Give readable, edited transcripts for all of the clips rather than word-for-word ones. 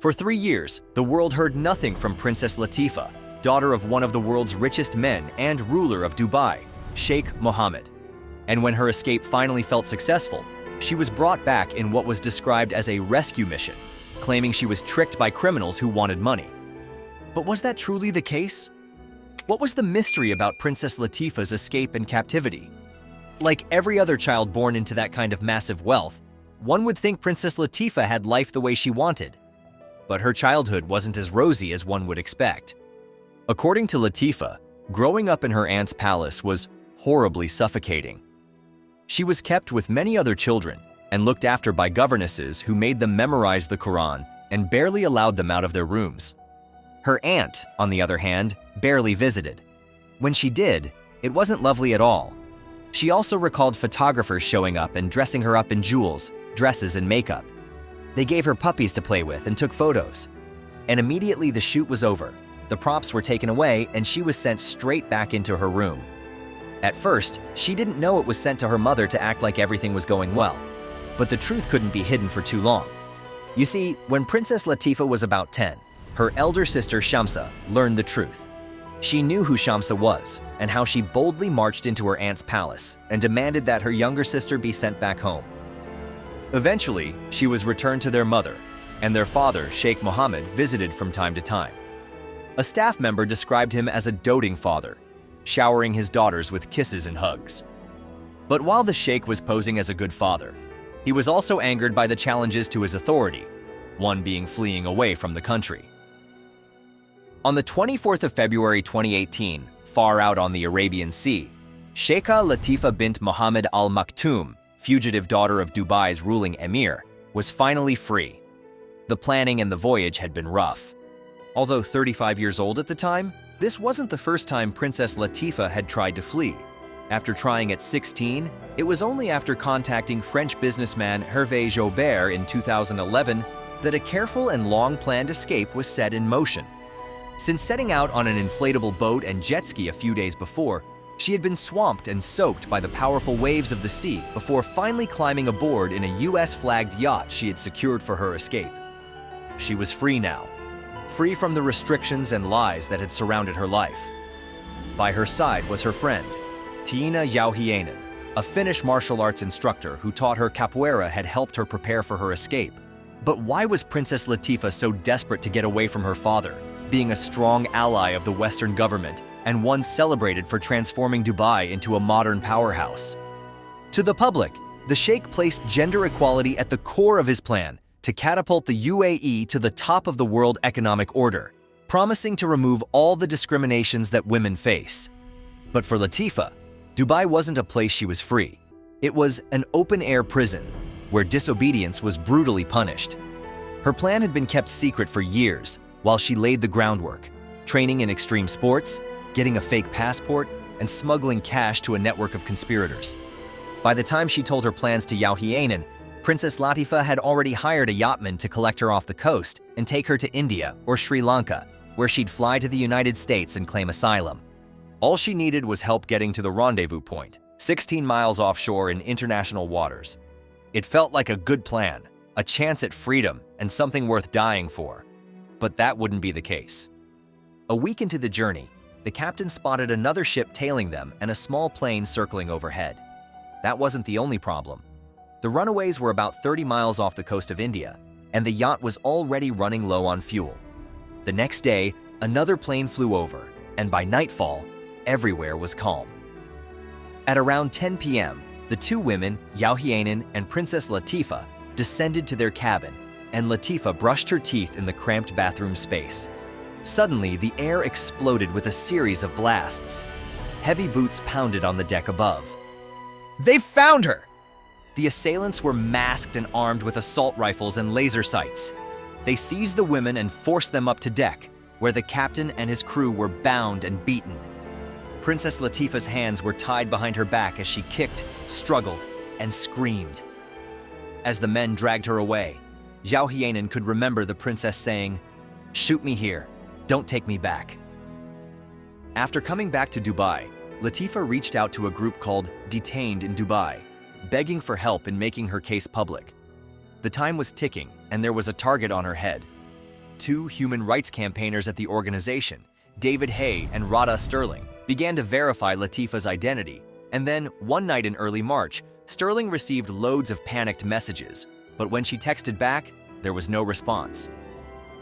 For 3 years, the world heard nothing from Princess Latifah, daughter of one of the world's richest men and ruler of Dubai, Sheikh Mohammed. And when her escape finally felt successful, she was brought back in what was described as a rescue mission, claiming she was tricked by criminals who wanted money. But was that truly the case? What was the mystery about Princess Latifah's escape and captivity? Like every other child born into that kind of massive wealth, one would think Princess Latifah had life the way she wanted. But her childhood wasn't as rosy as one would expect. According to Latifah, growing up in her aunt's palace was horribly suffocating. She was kept with many other children and looked after by governesses who made them memorize the Quran and barely allowed them out of their rooms. Her aunt, on the other hand, barely visited. When she did, it wasn't lovely at all. She also recalled photographers showing up and dressing her up in jewels, dresses, and makeup. They gave her puppies to play with and took photos. And immediately the shoot was over, the props were taken away and she was sent straight back into her room. At first, she didn't know it was sent to her mother to act like everything was going well. But the truth couldn't be hidden for too long. You see, when Princess Latifah was about 10, her elder sister Shamsa learned the truth. She knew who Shamsa was and how she boldly marched into her aunt's palace and demanded that her younger sister be sent back home. Eventually, she was returned to their mother, and their father, Sheikh Mohammed, visited from time to time. A staff member described him as a doting father, showering his daughters with kisses and hugs. But while the Sheikh was posing as a good father, he was also angered by the challenges to his authority, one being fleeing away from the country. On the 24th of February 2018, far out on the Arabian Sea, Sheikha Latifah bint Mohammed Al Maktoum, fugitive daughter of Dubai's ruling emir, was finally free. The planning and the voyage had been rough. Although 35 years old at the time, this wasn't the first time Princess Latifah had tried to flee. After trying at 16, it was only after contacting French businessman Hervé Joubert in 2011 that a careful and long-planned escape was set in motion. Since setting out on an inflatable boat and jet ski a few days before, she had been swamped and soaked by the powerful waves of the sea before finally climbing aboard in a US-flagged yacht she had secured for her escape. She was free now, free from the restrictions and lies that had surrounded her life. By her side was her friend, Tiina Jauhiainen, a Finnish martial arts instructor who taught her capoeira had helped her prepare for her escape. But why was Princess Latifah so desperate to get away from her father, being a strong ally of the Western government and one celebrated for transforming Dubai into a modern powerhouse? To the public, the Sheikh placed gender equality at the core of his plan to catapult the UAE to the top of the world economic order, promising to remove all the discriminations that women face. But for Latifah, Dubai wasn't a place she was free. It was an open-air prison where disobedience was brutally punished. Her plan had been kept secret for years while she laid the groundwork, training in extreme sports, getting a fake passport, and smuggling cash to a network of conspirators. By the time she told her plans to Jauhiainen, Princess Latifah had already hired a yachtman to collect her off the coast and take her to India or Sri Lanka, where she'd fly to the United States and claim asylum. All she needed was help getting to the rendezvous point, 16 miles offshore in international waters. It felt like a good plan, a chance at freedom, and something worth dying for. But that wouldn't be the case. A week into the journey, the captain spotted another ship tailing them and a small plane circling overhead. That wasn't the only problem. The runaways were about 30 miles off the coast of India, and the yacht was already running low on fuel. The next day, another plane flew over, and by nightfall, everywhere was calm. At around 10 p.m., the two women, Jauhiainen and Princess Latifah, descended to their cabin, and Latifah brushed her teeth in the cramped bathroom space. Suddenly, the air exploded with a series of blasts. Heavy boots pounded on the deck above. "They've found her!" The assailants were masked and armed with assault rifles and laser sights. They seized the women and forced them up to deck, where the captain and his crew were bound and beaten. Princess Latifah's hands were tied behind her back as she kicked, struggled, and screamed. As the men dragged her away, Jauhiainen could remember the princess saying, "Shoot me here, don't take me back." After coming back to Dubai, Latifah reached out to a group called Detained in Dubai, begging for help in making her case public. The time was ticking, and there was a target on her head. two human rights campaigners at the organization, David Hay and Rada Sterling, began to verify Latifah's identity, and then, one night in early March, Sterling received loads of panicked messages, but when she texted back, there was no response.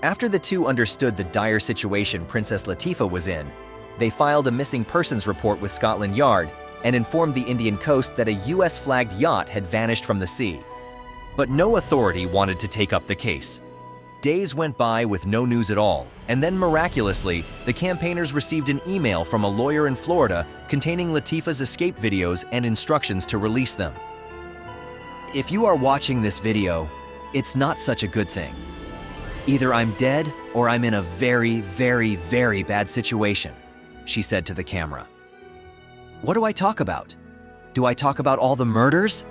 After the two understood the dire situation Princess Latifah was in, they filed a missing persons report with Scotland Yard and informed the Indian coast that a US-flagged yacht had vanished from the sea. But no authority wanted to take up the case. Days went by with no news at all, and then miraculously, the campaigners received an email from a lawyer in Florida containing Latifah's escape videos and instructions to release them. If you are watching this video, it's not such a good thing. Either I'm dead or I'm in a very, very, very bad situation, she said to the camera. What do I talk about? Do I talk about all the murders?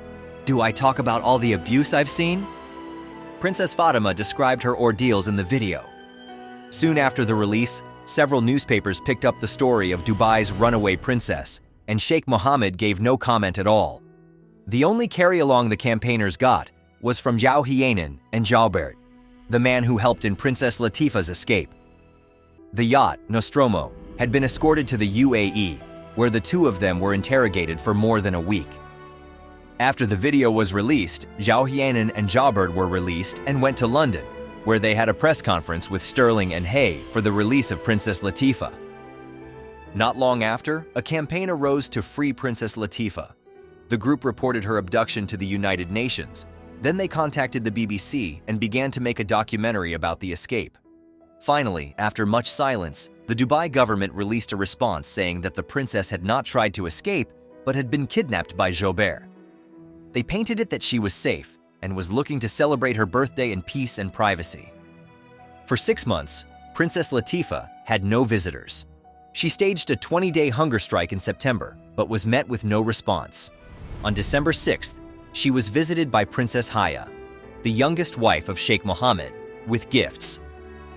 Do I talk about all the abuse I've seen? Princess Fatima described her ordeals in the video. Soon after the release, several newspapers picked up the story of Dubai's runaway princess, and Sheikh Mohammed gave no comment at all. The only carry-along the campaigners got was from Zhao Hienan and Jalbert, the man who helped in Princess Latifah's escape. The yacht, Nostromo, had been escorted to the UAE, where the two of them were interrogated for more than a week. After the video was released, Zhao Hienan and Jalbert were released and went to London, where they had a press conference with Sterling and Hay for the release of Princess Latifah. Not long after, a campaign arose to free Princess Latifah. The group reported her abduction to the United Nations. Then they contacted the BBC and began to make a documentary about the escape. Finally, after much silence, the Dubai government released a response saying that the princess had not tried to escape, but had been kidnapped by Jalbert. They painted it that she was safe and was looking to celebrate her birthday in peace and privacy. For 6 months, Princess Latifah had no visitors. She staged a 20-day hunger strike in September, but was met with no response. On December 6th, she was visited by Princess Haya, the youngest wife of Sheikh Mohammed, with gifts.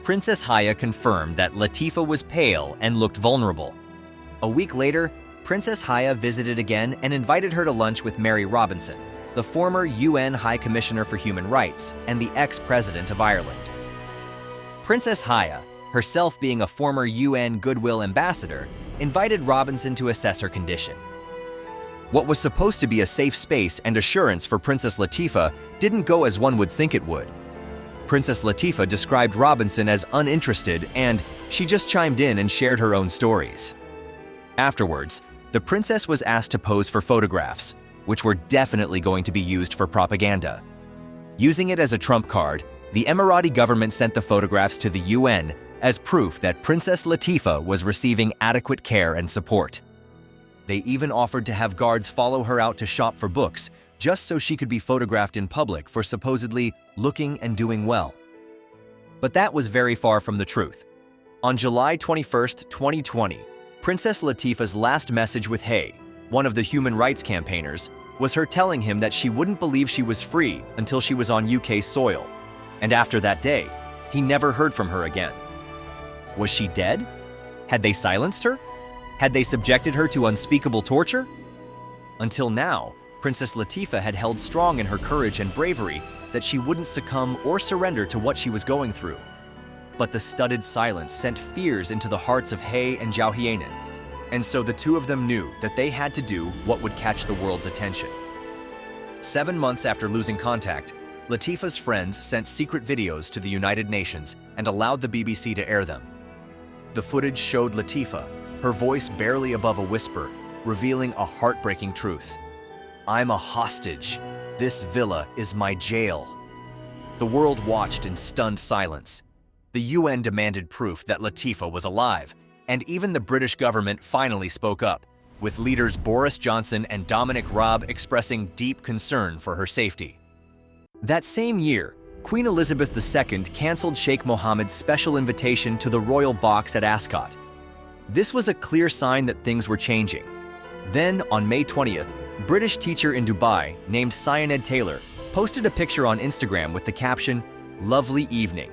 Princess Haya confirmed that Latifah was pale and looked vulnerable. A week later, Princess Haya visited again and invited her to lunch with Mary Robinson, the former UN High Commissioner for Human Rights and the ex-president of Ireland. Princess Haya, herself being a former UN Goodwill Ambassador, invited Robinson to assess her condition. What was supposed to be a safe space and assurance for Princess Latifah didn't go as one would think it would. Princess Latifah described Robinson as uninterested, and she just chimed in and shared her own stories. Afterwards, the princess was asked to pose for photographs, which were definitely going to be used for propaganda. Using it as a trump card, the Emirati government sent the photographs to the UN as proof that Princess Latifah was receiving adequate care and support. They even offered to have guards follow her out to shop for books, just so she could be photographed in public for supposedly looking and doing well. But that was very far from the truth. On July 21, 2020, Princess Latifah's last message with Hay, one of the human rights campaigners, was her telling him that she wouldn't believe she was free until she was on UK soil. And after that day, he never heard from her again. Was she dead? Had they silenced her? Had they subjected her to unspeakable torture? Until now, Princess Latifah had held strong in her courage and bravery that she wouldn't succumb or surrender to what she was going through. But the studded silence sent fears into the hearts of Hay and Zhao Hienan, and so the two of them knew that they had to do what would catch the world's attention. 7 months after losing contact, Latifah's friends sent secret videos to the United Nations and allowed the BBC to air them. The footage showed Latifah, her voice barely above a whisper, revealing a heartbreaking truth. "I'm a hostage. This villa is my jail." The world watched in stunned silence. The UN demanded proof that Latifah was alive, and even the British government finally spoke up, with leaders Boris Johnson and Dominic Raab expressing deep concern for her safety. That same year, Queen Elizabeth II canceled Sheikh Mohammed's special invitation to the royal box at Ascot. This was a clear sign that things were changing. Then, on May 20th, British teacher in Dubai named Cyanide Taylor posted a picture on Instagram with the caption, "Lovely evening."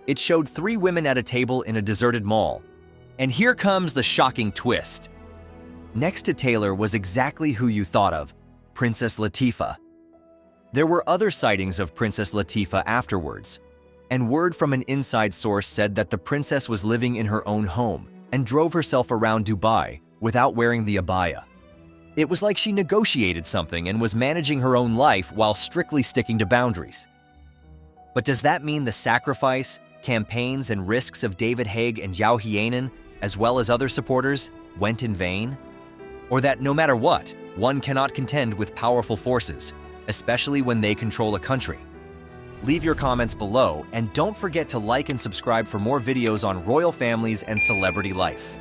It showed 3 women at a table in a deserted mall. And here comes the shocking twist. Next to Taylor was exactly who you thought of, Princess Latifah. There were other sightings of Princess Latifah afterwards. And word from an inside source said that the princess was living in her own home and drove herself around Dubai without wearing the abaya. It was like she negotiated something and was managing her own life while strictly sticking to boundaries. But does that mean the sacrifice, campaigns, and risks of David Haig and Yao Hienan, as well as other supporters, went in vain? Or that no matter what, one cannot contend with powerful forces, especially when they control a country? Leave your comments below, and don't forget to like and subscribe for more videos on royal families and celebrity life.